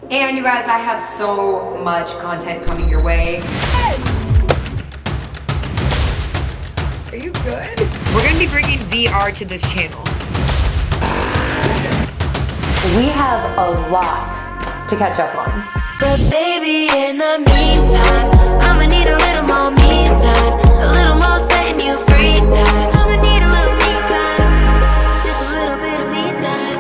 And you guys, I have so much content coming your way. Are you good? We're gonna be bringing VR to this channel. We have a lot to catch up on. But baby, in the meantime, I'ma need a little more me time, a little more setting you free time. I'ma need a little me time, just a little bit of me time.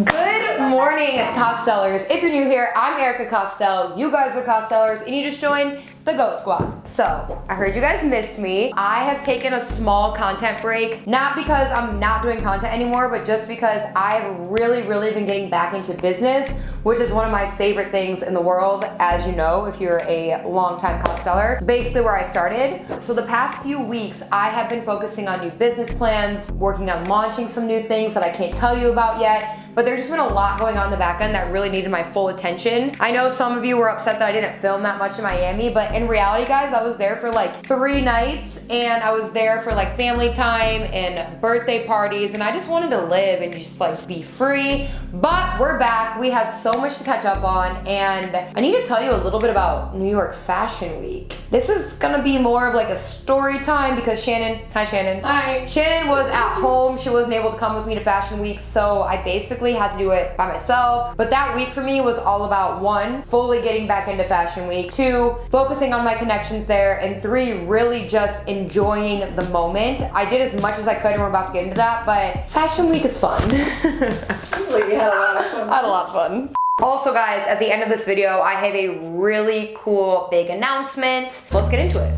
Good morning, Costellers. If you're new here, I'm Erika Costell. You guys are Costellers, and you just joined the GOAT Squad. So, I heard you guys missed me. I have taken a small content break, not because I'm not doing content anymore, but just because I've really been getting back into business, which is one of my favorite things in the world, as you know, if you're a longtime Costeller. Basically where I started. So the past few weeks, I have been focusing on new business plans, working on launching some new things that I can't tell you about yet, but there's just been a lot going on in the back end that really needed my full attention. I know some of you were upset that I didn't film that much in Miami, but in reality, guys, I was there for like 3 nights, and I was there for like family time and birthday parties, and I just wanted to live and just like be free. But we're back. We have so much to catch up on, and I need to tell you a little bit about New York Fashion Week. This is gonna be more of like a story time because Shannon, hi Shannon. Hi. Shannon was at home. She wasn't able to come with me to Fashion Week, so I basically had to do it by myself. But that week for me was all about 1, fully getting back into Fashion Week, 2, focusing on my connections there, and 3, really just enjoying the moment. I did as much as I could, and we're about to get into that, but Fashion Week is fun. We had a lot of fun. I had a lot of fun. Also guys, at the end of this video, I have a really cool big announcement. So let's get into it.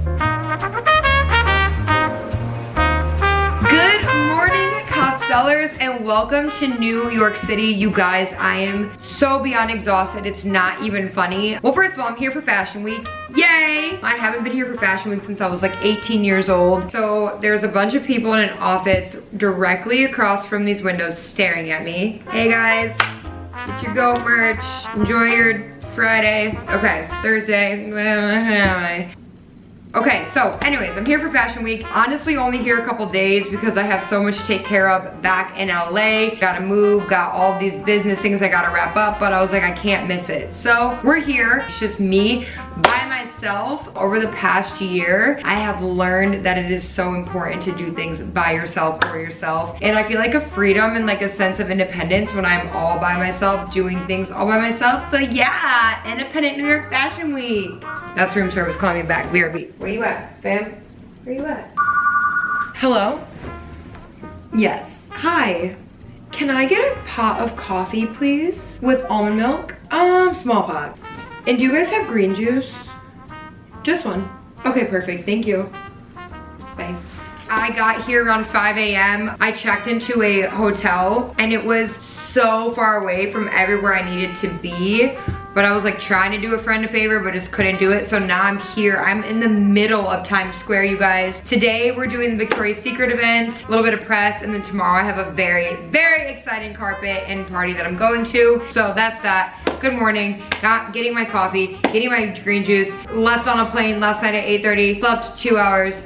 Good morning, Costellers, and welcome to New York City. You guys, I am so beyond exhausted, it's not even funny. Well, first of all, I'm here for Fashion Week. Yay! I haven't been here for Fashion Week since I was like 18 years old. So there's a bunch of people in an office directly across from these windows staring at me. Hey guys, get your GOAT merch. Enjoy your Friday. Okay, Thursday. Okay, so anyways, I'm here for Fashion Week. Honestly, only here a couple days because I have so much to take care of back in LA. Gotta move, got all these business things I gotta wrap up, but I was like, I can't miss it. So we're here, it's just me by myself. Over the past year, I have learned that it is so important to do things by yourself, for yourself. And I feel like a freedom and like a sense of independence when I'm all by myself, doing things all by myself. So yeah, Independent New York Fashion Week. That's room service calling me back, BRB. Where you at, fam? Where you at? Hello? Yes. Hi. Can I get a pot of coffee, please? With almond milk? Small pot. And do you guys have green juice? Just one. Okay, perfect. Thank you. Bye. I got here around 5 a.m. I checked into a hotel, and it was so far away from everywhere I needed to be. But I was like trying to do a friend a favor, but just couldn't do it. So now I'm here. I'm in the middle of Times Square, you guys. Today we're doing the Victoria's Secret event, a little bit of press, and then tomorrow I have a very exciting carpet and party that I'm going to. So that's that. Good morning. Got getting my coffee, getting my green juice. Left on a plane last night at 8:30. Slept 2 hours.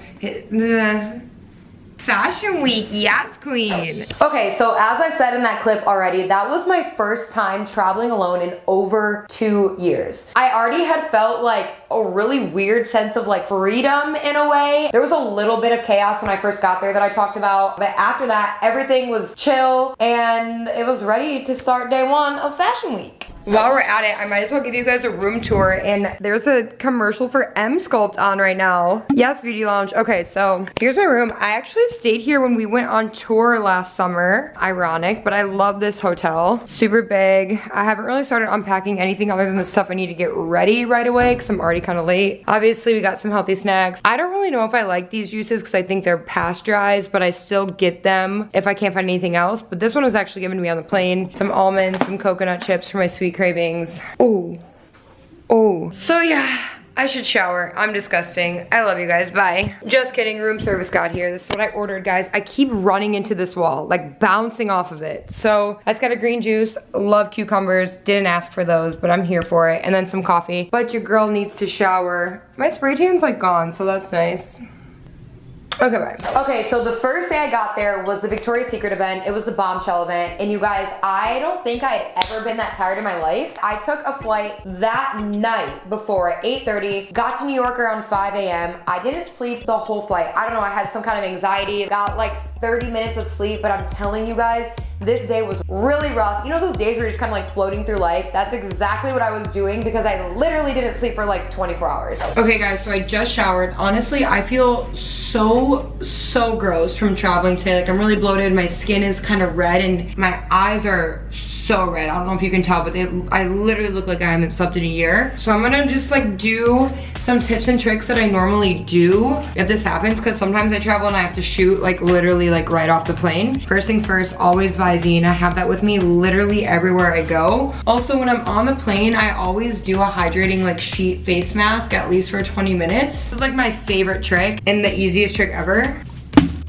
Fashion Week, yes queen. Okay, so as I said in that clip already, that was my first time traveling alone in over 2 years. I already had felt like a really weird sense of like freedom in a way. There was a little bit of chaos when I first got there that I talked about, but after that, everything was chill and it was ready to start day 1 of Fashion Week. While we're at it, I might as well give you guys a room tour, and there's a commercial for M Sculpt on right now. Yes, Beauty Lounge. Okay, so here's my room. I actually stayed here when we went on tour last summer. Ironic, but I love this hotel. Super big. I haven't really started unpacking anything other than the stuff I need to get ready right away because I'm already kind of late. Obviously, we got some healthy snacks. I don't really know if I like these juices because I think they're pasteurized, but I still get them if I can't find anything else. But this one was actually given to me on the plane. Some almonds, some coconut chips for my sweet cravings. Oh. So yeah, I should shower. I'm disgusting. I love you guys. Bye. Just kidding. Room service got here. This is what I ordered, guys. I keep running into this wall, like bouncing off of it. So I just got a green juice. Love cucumbers. Didn't ask for those, but I'm here for it. And then some coffee. But your girl needs to shower. My spray tan's like gone, so that's nice. Okay, bye. Okay, so the first day I got there was the Victoria's Secret event. It was the bombshell event. And you guys, I don't think I had ever been that tired in my life. I took a flight that night before at 8:30, got to New York around 5 a.m. I didn't sleep the whole flight. I don't know, I had some kind of anxiety. Got like 30 minutes of sleep, but I'm telling you guys, this day was really rough. You know those days where you're just kind of like floating through life? That's exactly what I was doing because I literally didn't sleep for like 24 hours. Okay guys, so I just showered. Honestly, I feel so gross from traveling today. Like I'm really bloated, my skin is kind of red and my eyes are so red. I don't know if you can tell, but I literally look like I haven't slept in a year. So I'm gonna just like do some tips and tricks that I normally do if this happens, because sometimes I travel and I have to shoot like literally like right off the plane. First things first, always Visine. I have that with me literally everywhere I go. Also, when I'm on the plane, I always do a hydrating like sheet face mask at least for 20 minutes. This is like my favorite trick and the easiest trick ever.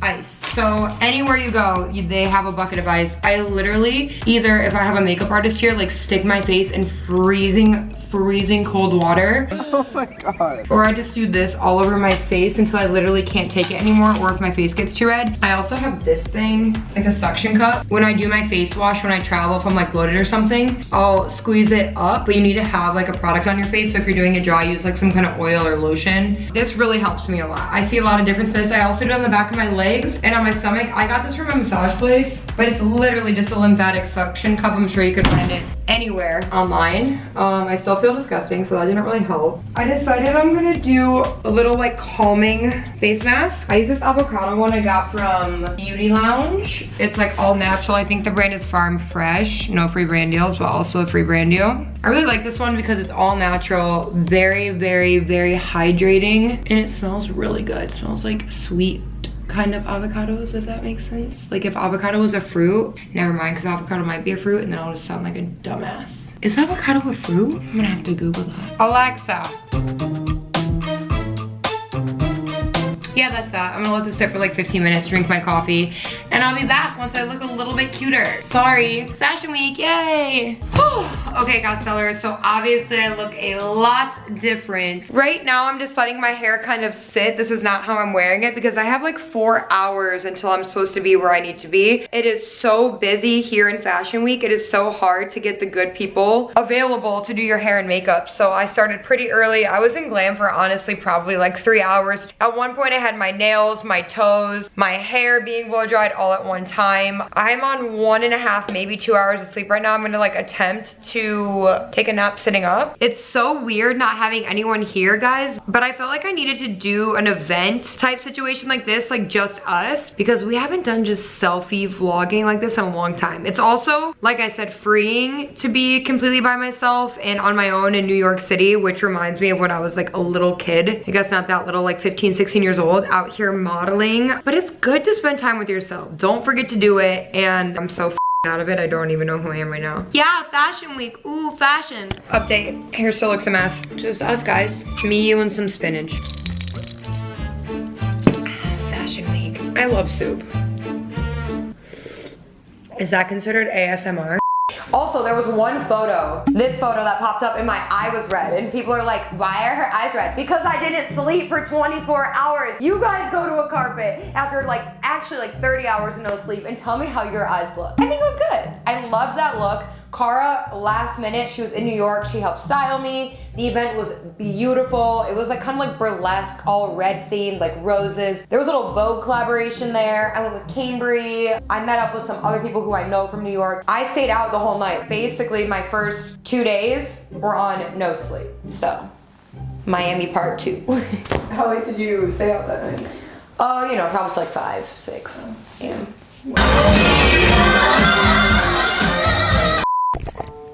Ice. So anywhere you go, they have a bucket of ice. I literally, either if I have a makeup artist here, like stick my face in freezing cold water. Oh my God. Or I just do this all over my face until I literally can't take it anymore, or if my face gets too red. I also have this thing, it's like a suction cup. When I do my face wash, when I travel, if I'm like bloated or something, I'll squeeze it up, but you need to have like a product on your face. So if you're doing it dry, use like some kind of oil or lotion. This really helps me a lot. I see a lot of difference in this. I also do it on the back of my legs and on my stomach. I got this from a massage place, but it's literally just a lymphatic suction cup. I'm sure you could find it anywhere online. I still feel disgusting, so that didn't really help. I decided I'm gonna do a little like calming face mask. I use this avocado one I got from Beauty Lounge. It's like all natural. I think the brand is Farm Fresh. No free brand deals, but also a free brand deal. I really like this one because it's all natural, very hydrating, and it smells really good. It smells like sweet kind of avocados, if that makes sense. Like if avocado was a fruit, never mind, because avocado might be a fruit, and then I'll just sound like a dumbass. Is avocado a fruit? I'm gonna have to Google that. Alexa. Yeah, that's that. I'm gonna let this sit for like 15 minutes, drink my coffee, and I'll be back once I look a little bit cuter. Sorry, Fashion Week, yay. Okay, Costellers, so obviously I look a lot different. Right now, I'm just letting my hair kind of sit. This is not how I'm wearing it because I have like 4 hours until I'm supposed to be where I need to be. It is so busy here in Fashion Week. It is so hard to get the good people available to do your hair and makeup. So I started pretty early. I was in glam for honestly probably like 3 hours. At one point I had my nails, my toes, my hair being blow dried all at one time. I'm on 1.5, maybe 2 hours of sleep right now. I'm gonna like attempt to take a nap sitting up. It's so weird not having anyone here, guys, but I felt like I needed to do an event type situation like this, like just us, because we haven't done just selfie vlogging like this in a long time. It's also, like I said, freeing to be completely by myself and on my own in New York City, which reminds me of when I was like a little kid. I guess not that little, like 15, 16 years old, out here modeling. But it's good to spend time with yourself. Don't forget to do it. And I'm so out of it. I don't even know who I am right now. Yeah, Fashion Week. Ooh, fashion. Update. Hair still looks a mess. Just us, guys. It's me, you, and some spinach. Fashion Week. I love soup. Is that considered ASMR? Also, there was one photo, this photo that popped up and my eye was red, and people are like, why are her eyes red? Because I didn't sleep for 24 hours. You guys go to a carpet after like actually like 30 hours of no sleep and tell me how your eyes look. I think it was good. I love that look. Cara, last minute, she was in New York, she helped style me. The event was beautiful. It was like kind of like burlesque, all red themed, like roses. There was a little Vogue collaboration there. I went with Cambry. I met up with some other people who I know from New York. I stayed out the whole night. Basically, my first 2 days were on no sleep. So, Miami part 2. How late did you stay out that night? You know, probably like 5, 6 a.m.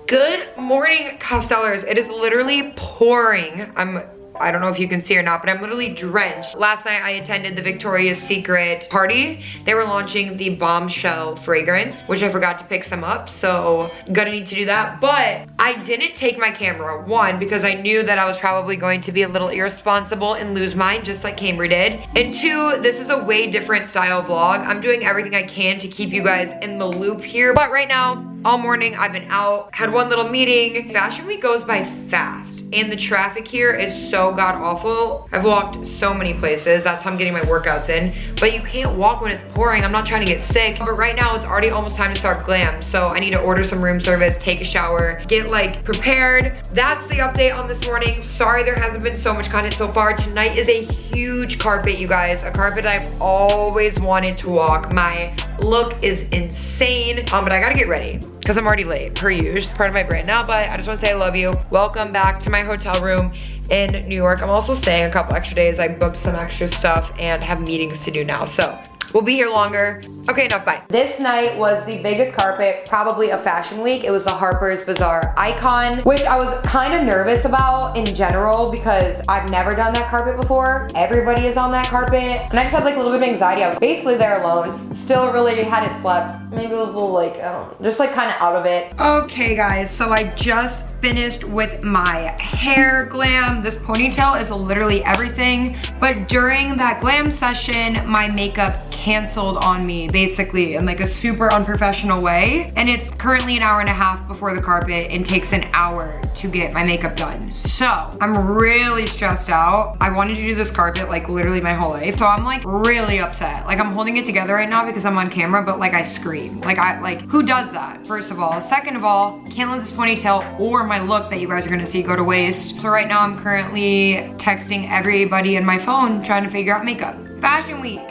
Good morning, Costellers. It is literally pouring. I don't know if you can see or not, but I'm literally drenched. Last night I attended the Victoria's Secret party. They were launching the Bombshell fragrance, which I forgot to pick some up, so gonna need to do that. But I didn't take my camera, one, because I knew that I was probably going to be a little irresponsible and lose mine, just like Cambry did. And two, this is a way different style vlog. I'm doing everything I can to keep you guys in the loop here, but right now, all morning. I've been out, had one little meeting. Fashion week goes by fast and the traffic here is so god awful. I've walked so many places. That's how I'm getting my workouts in. But you can't walk when it's pouring. I'm not trying to get sick. But right now it's already almost time to start glam. So I need to order some room service, take a shower, get like prepared. That's the update on this morning. Sorry there hasn't been so much content so far. Tonight is a huge carpet, you guys. A carpet I've always wanted to walk. My look is insane. But I gotta get ready because I'm already late, per usual. Part of my brand now, but I just want to say I love you. Welcome back to my hotel room in New York. I'm also staying a couple extra days. I booked some extra stuff and have meetings to do now. So we'll be here longer. Okay, enough, bye. This night was the biggest carpet, probably of fashion week. It was the Harper's Bazaar Icon, which I was kind of nervous about in general because I've never done that carpet before. Everybody is on that carpet. And I just had like a little bit of anxiety. I was basically there alone. Still really hadn't slept. Maybe it was a little like, I don't know, just like kind of out of it. Okay guys, so I just finished with my hair glam. This ponytail is literally everything. But during that glam session, my makeup canceled on me, basically, in like a super unprofessional way. And it's currently an hour and a half before the carpet and takes an hour to get my makeup done. So I'm really stressed out. I wanted to do this carpet like literally my whole life. So I'm like really upset. Like I'm holding it together right now because I'm on camera, but like I scream. Like who does that? First of all. Second of all, can't let this ponytail or my look that you guys are gonna see go to waste. So right now I'm currently texting everybody in my phone trying to figure out makeup. Fashion week.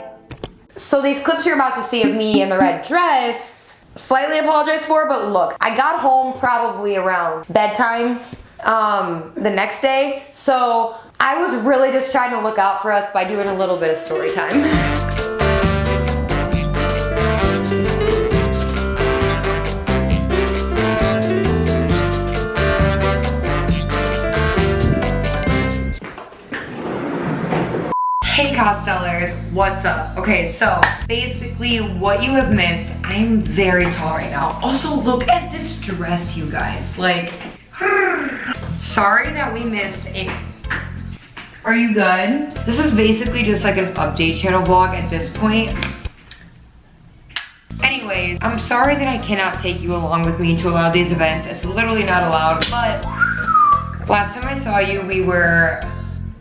So these clips you're about to see of me in the red dress, slightly apologize for, but look, I got home probably around bedtime the next day. So I was really just trying to look out for us by doing a little bit of story time. Hey Costellers, what's up? Okay, so basically what you have missed, I am very tall right now. Also, look at this dress, you guys. Like, sorry that we missed a... Are you good? This is basically just like an update channel vlog at this point. Anyways, I'm sorry that I cannot take you along with me to a lot of these events. It's literally not allowed, but last time I saw you, we were,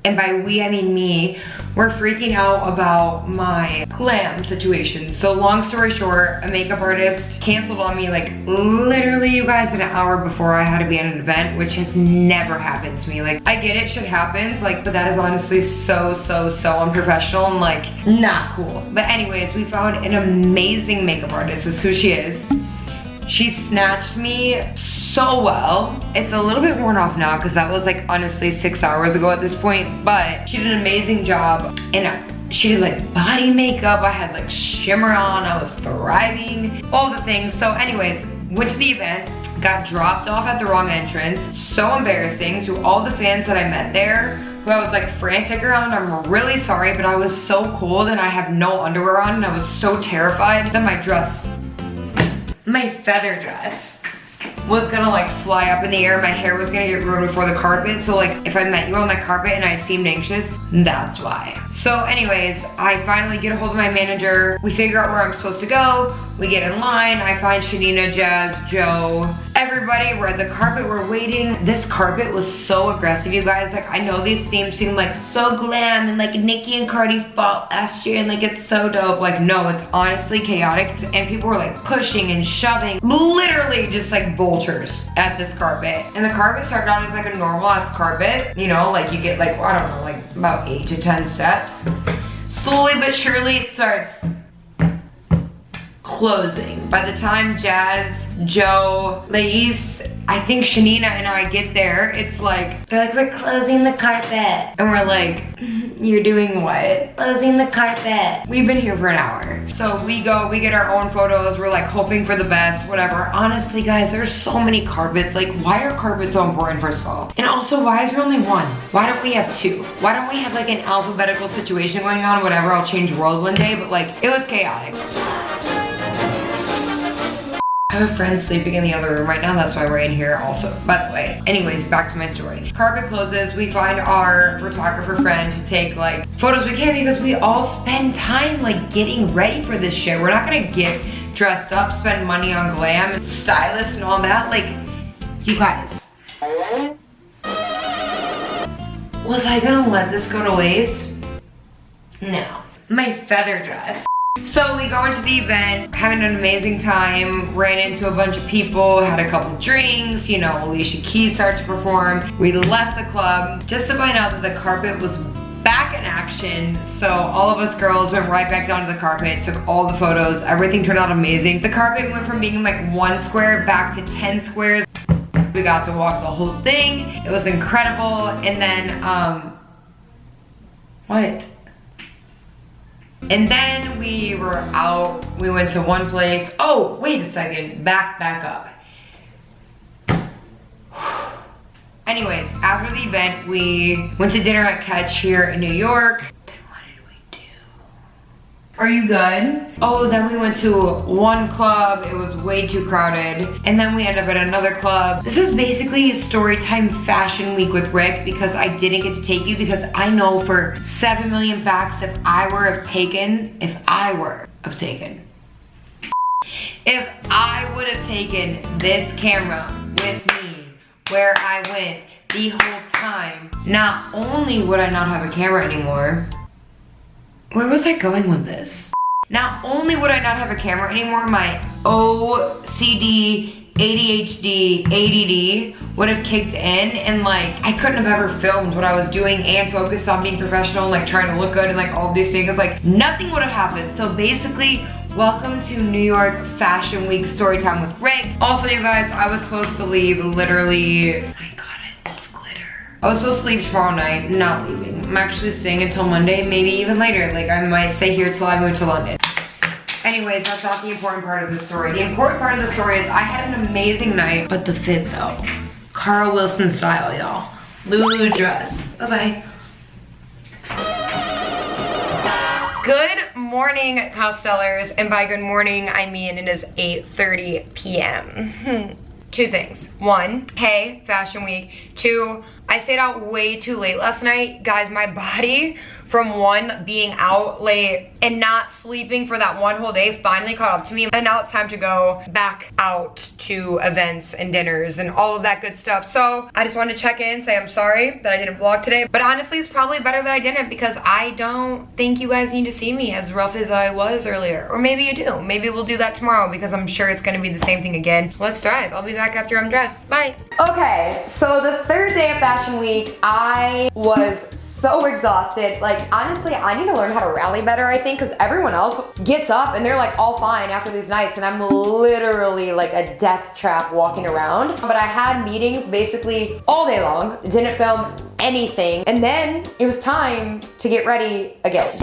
and by we I mean me, we're freaking out about my glam situation. So long story short, a makeup artist canceled on me like literally, you guys, an hour before I had to be at an event, which has never happened to me. Like, I get it, shit happens, like, but that is honestly so unprofessional and like not cool. But anyways, we found an amazing makeup artist. This is who she is. She snatched me so well. It's a little bit worn off now because that was like honestly 6 hours ago at this point, but she did an amazing job. And she did like body makeup. I had like shimmer on. I was thriving, all the things. So anyways, went to the event, got dropped off at the wrong entrance. So embarrassing to all the fans that I met there, who I was like frantic around. I'm really sorry, but I was so cold and I have no underwear on and I was so terrified that my feather dress was gonna like fly up in the air. My hair was gonna get ruined before the carpet. So like if I met you on that carpet and I seemed anxious, that's why. So anyways, I finally get a hold of my manager. We figure out where I'm supposed to go. We get in line. I find Shanina, Jazz, Joe, everybody. We're at the carpet, we're waiting. This carpet was so aggressive, you guys. Like, I know these themes seem like so glam and like Nicki and Cardi fought last year and like it's so dope. Like, no, it's honestly chaotic. And people were like pushing and shoving, literally just like vultures at this carpet. And the carpet started out as like a normal ass carpet, you know, like you get like, I don't know, like about 8 to 10 steps. Slowly but surely it starts closing. By the time Jazz, Joe, Lais, I think Shanina and I get there, it's like, they're like, we're closing the carpet. And we're like, you're doing what? Closing the carpet. We've been here for an hour. So we go, we get our own photos. We're like hoping for the best, whatever. Honestly, guys, there's so many carpets. Like, why are carpets so important, first of all? And also, why is there only one? Why don't we have two? Why don't we have like an alphabetical situation going on? Whatever, I'll change the world one day, but like, it was chaotic. I have a friend sleeping in the other room right now. That's why we're in here also, by the way. Anyways, back to my story. Carpet closes. We find our photographer friend to take like photos we can because we all spend time like getting ready for this shit. We're not gonna get dressed up, spend money on glam and stylists and all that. Like, you guys. Was I gonna let this go to waste? No. My feather dress. So we go into the event, having an amazing time, ran into a bunch of people, had a couple drinks, you know, Alicia Keys started to perform. We left the club just to find out that the carpet was back in action. So all of us girls went right back down to the carpet, took all the photos, everything turned out amazing. The carpet went from being like 1 square back to 10 squares. We got to walk the whole thing. It was incredible. And then, what? And then we were out, we went to one place. Oh, wait a second, back up. Anyways, after the event, we went to dinner at Catch here in New York. Then what did we do? Are you good? Oh, then we went to one club. It was way too crowded. And then we ended up at another club. This is basically Storytime Fashion Week with Rick because I didn't get to take you because I know for 7 million facts if I would have taken this camera with me where I went the whole time, not only would I not have a camera anymore, where was I going with this? Not only would I not have a camera anymore, my OCD, ADHD, ADD would have kicked in and like, I couldn't have ever filmed what I was doing and focused on being professional and like trying to look good and like all these things. Like nothing would have happened. So basically, welcome to New York Fashion Week Storytime with Rick. Also, you guys, I was supposed to leave literally, I got it, it's glitter. I was supposed to leave tomorrow night, not leaving. I'm actually staying until Monday, maybe even later. Like I might stay here till I move to London. Anyways, that's not the important part of the story. The important part of the story is I had an amazing night, but the fit though. Carl Wilson style, y'all. Lulu dress. Bye-bye. Good morning, Costellers, and by good morning, I mean it is 8:30 p.m. 2 things. 1, hey, Fashion Week. 2, I stayed out way too late last night. Guys, my body from 1, being out late and not sleeping for that 1 whole day finally caught up to me. And now it's time to go back out to events and dinners and all of that good stuff. So I just wanted to check in, say I'm sorry that I didn't vlog today. But honestly, it's probably better that I didn't because I don't think you guys need to see me as rough as I was earlier. Or maybe you do. Maybe we'll do that tomorrow because I'm sure it's gonna be the same thing again. Let's drive. I'll be back after I'm dressed. Bye. Okay, so the 3rd day of Fashion Week, I was so exhausted. Like, honestly, I need to learn how to rally better, I think, because everyone else gets up and they're like all fine after these nights and I'm literally like a death trap walking around. But I had meetings basically all day long, didn't film anything, and then it was time to get ready again.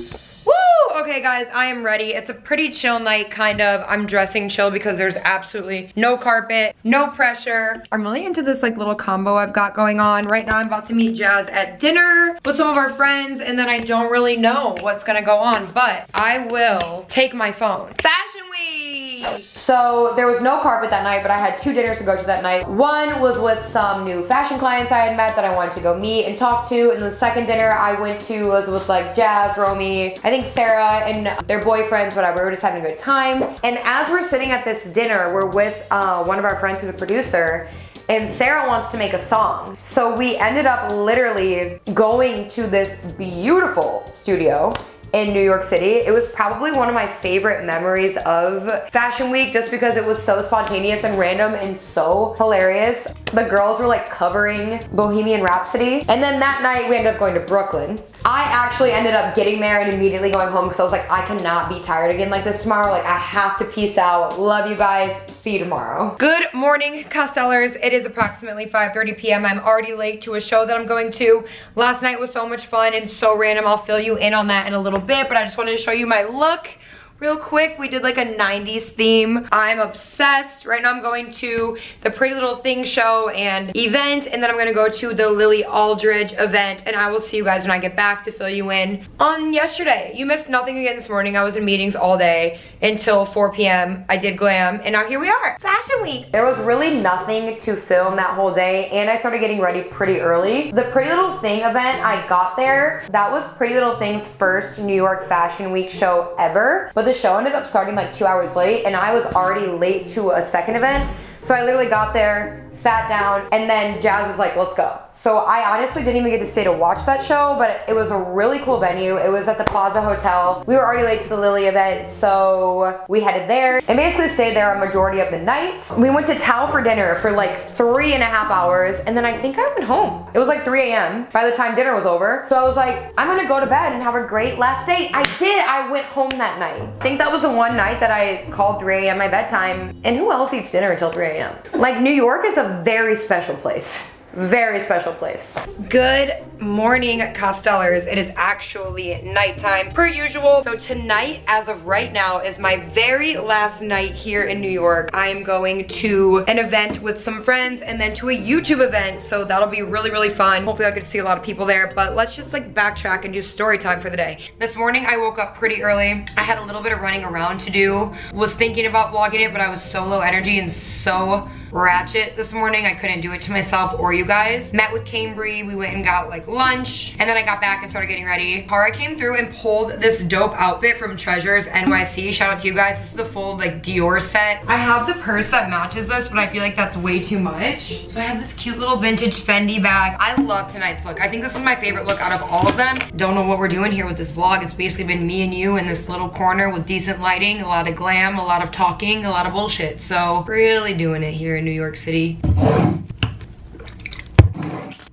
Okay guys, I am ready. It's a pretty chill night, kind of. I'm dressing chill because there's absolutely no carpet, no pressure. I'm really into this like little combo I've got going on. Right now I'm about to meet Jazz at dinner with some of our friends and then I don't really know what's gonna go on, but I will take my phone. Fashion Week! So there was no carpet that night, but I had 2 dinners to go to that night. One was with some new fashion clients I had met that I wanted to go meet and talk to. And the second dinner I went to was with like Jazz, Romy, I think Sarah, and their boyfriends, whatever. We were just having a good time. And as we're sitting at this dinner, we're with one of our friends who's a producer, and Sarah wants to make a song. So we ended up literally going to this beautiful studio in New York City. It was probably one of my favorite memories of Fashion Week just because it was so spontaneous and random and so hilarious. The girls were like covering Bohemian Rhapsody. And then that night we ended up going to Brooklyn. I actually ended up getting there and immediately going home because I was like, I cannot be tired again like this tomorrow. Like I have to peace out. Love you guys. See you tomorrow. Good morning, Costellers. It is approximately 5:30 p.m. I'm already late to a show that I'm going to. Last night was so much fun and so random. I'll fill you in on that in a little bit, but I just wanted to show you my look real quick. We did like a 90s theme. I'm obsessed. Right now I'm going to the Pretty Little Thing show and event, and then I'm gonna go to the Lily Aldridge event, and I will see you guys when I get back to fill you in on yesterday. You missed nothing again this morning. I was in meetings all day until 4 p.m. I did glam, and now here we are. Fashion Week. There was really nothing to film that whole day, and I started getting ready pretty early. The Pretty Little Thing event, I got there. That was Pretty Little Thing's first New York Fashion Week show ever, but the the show ended up starting like 2 hours late, and I was already late to a second event. So I literally got there, sat down, and then Jazz was like, let's go. So I honestly didn't even get to stay to watch that show, but it was a really cool venue. It was at the Plaza Hotel. We were already late to the Lily event, so we headed there and basically stayed there a majority of the night. We went to Tao for dinner for like 3.5 hours, and then I think I went home. It was like 3 a.m. by the time dinner was over. So I was like, I'm gonna go to bed and have a great last date. I did, I went home that night. I think that was the one night that I called 3 a.m. my bedtime, and who else eats dinner until 3 a.m.? Like, New York is a very special place. Very special place. Good morning, Costellers. It is actually nighttime per usual. So tonight, as of right now, is my very last night here in New York. I am going to an event with some friends and then to a YouTube event. So that'll be really, really fun. Hopefully I get to see a lot of people there, but let's just like backtrack and do story time for the day. This morning I woke up pretty early. I had a little bit of running around to do. Was thinking about vlogging it, but I was so low energy and so ratchet this morning. I couldn't do it to myself or you guys. Met with Cambry, we went and got like lunch, and then I got back and started getting ready. Cara came through and pulled this dope outfit from Treasures NYC. Shout out to you guys. This is a full like Dior set. I have the purse that matches this, but I feel like that's way too much. So I have this cute little vintage Fendi bag. I love tonight's look. I think this is my favorite look out of all of them. Don't know what we're doing here with this vlog. It's basically been me and you in this little corner with decent lighting, a lot of glam, a lot of talking, a lot of bullshit. So really doing it here in New York City.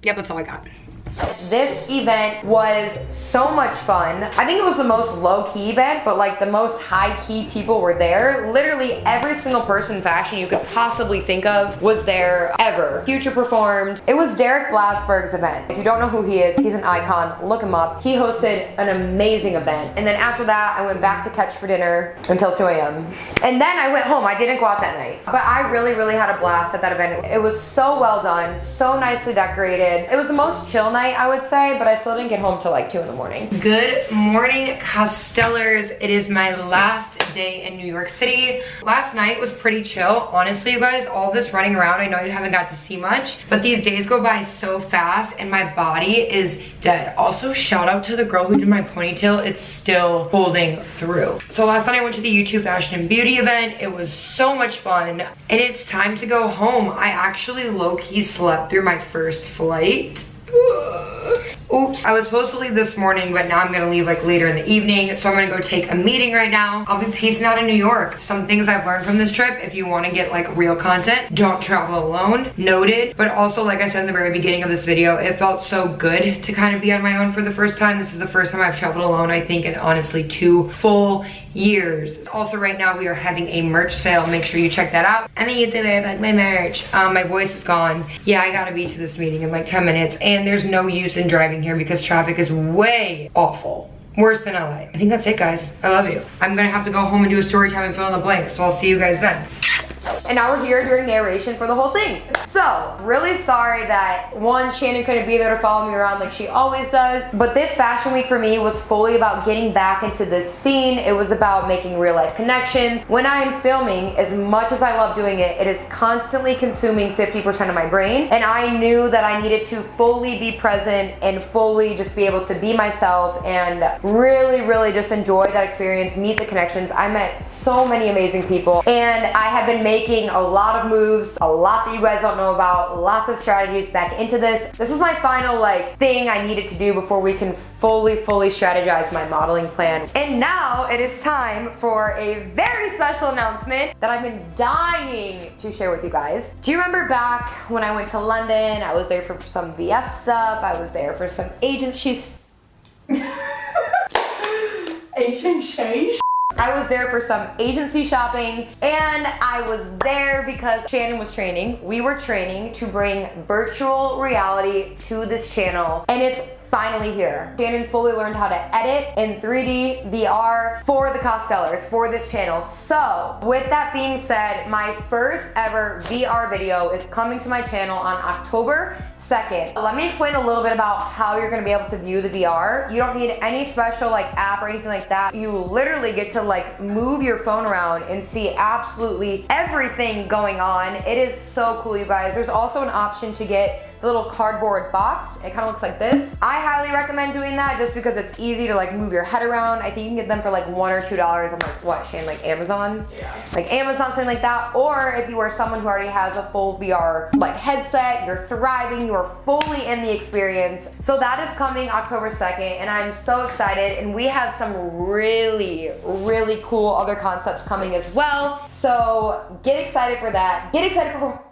Yep, that's all I got. This event was so much fun. I think it was the most low-key event, but like the most high-key people were there. Literally every single person in fashion you could possibly think of was there ever. Future performed. It was Derek Blasberg's event. If you don't know who he is, he's an icon. Look him up. He hosted an amazing event. And then after that, I went back to Catch for dinner until 2 a.m. And then I went home. I didn't go out that night. But I really, really had a blast at that event. It was so well done, so nicely decorated. It was the most chill night, I would say, but I still didn't get home till like 2 in the morning. Good morning, Costellers. It is my last day in New York City. Last night was pretty chill. Honestly, you guys, all this running around, I know you haven't got to see much, but these days go by so fast and my body is dead. Also, shout out to the girl who did my ponytail. It's still holding through. So last night I went to the YouTube Fashion and Beauty event. It was so much fun, and it's time to go home. I actually low-key slept through my first flight. Oops, I was supposed to leave this morning, but now I'm gonna leave like later in the evening. So I'm gonna go take a meeting right now. I'll be peacing out in New York. Some things I've learned from this trip: if you wanna get like real content, don't travel alone. Noted. But also, like I said in the very beginning of this video, it felt so good to kind of be on my own for the first time. This is the first time I've traveled alone, I think, in honestly 2 full years. Also, right now we are having a merch sale. Make sure you check that out. And then you do like my merch. My voice is gone. Yeah, I gotta be to this meeting in like 10 minutes, and there's no use in driving here because traffic is way awful. Worse than LA. I think that's it, guys. I love you. I'm gonna have to go home and do a story time and fill in the blanks, so I'll see you guys then. And now we're here during narration for the whole thing. So, really sorry that one, Shannon couldn't be there to follow me around like she always does. But this fashion week for me was fully about getting back into this scene. It was about making real life connections. When I am filming, as much as I love doing it, it is constantly consuming 50% of my brain. And I knew that I needed to fully be present and fully just be able to be myself and really, really just enjoy that experience, meet the connections. I met so many amazing people, and I have been making a lot of moves, a lot that you guys don't know about, lots of strategies back into this. This was my final like thing I needed to do before we can fully strategize my modeling plan. And now it is time for a very special announcement that I've been dying to share with you guys. Do you remember back when I went to London? I was there for some VS stuff. I was there for some agencies. I was there for some agency shopping, and I was there because Shannon was training. We were training to bring virtual reality to this channel, and it's finally here. Shannon fully learned how to edit in 3D VR for the Costellers, for this channel. So with that being said, my first ever VR video is coming to my channel on October 2nd. Let me explain a little bit about how you're gonna be able to view the VR. You don't need any special like app or anything like that. You literally get to like move your phone around and see absolutely everything going on. It is so cool, you guys. There's also an option to get the little cardboard box. It kind of looks like this. I highly recommend doing that just because it's easy to like move your head around. I think you can get them for like $1 or $2. I'm like, what, Shane, like Amazon? Yeah. Like Amazon, something like that. Or if you are someone who already has a full VR like headset, you're thriving, you are fully in the experience. So that is coming October 2nd, and I'm so excited. And we have some really, really cool other concepts coming as well. So get excited for that. Get excited for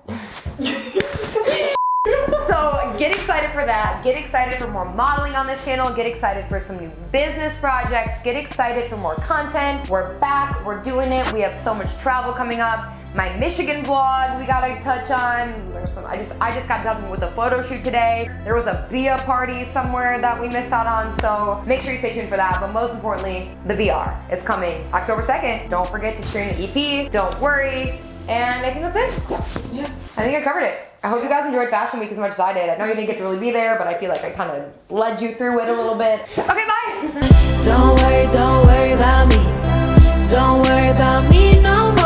So get excited for that. Get excited for more modeling on this channel. Get excited for some new business projects. Get excited for more content. We're back. We're doing it. We have so much travel coming up. My Michigan vlog we gotta touch on. There's some. I just got done with a photo shoot today. There was a beer party somewhere that we missed out on. So make sure you stay tuned for that. But most importantly, the VR is coming October 2nd. Don't forget to stream the EP. Don't worry. And I think that's it. Yeah. I think I covered it. I hope you guys enjoyed Fashion Week as much as I did. I know you didn't get to really be there, but I feel like I kind of led you through it a little bit. Okay, bye. Don't worry about me. Don't worry about me no more.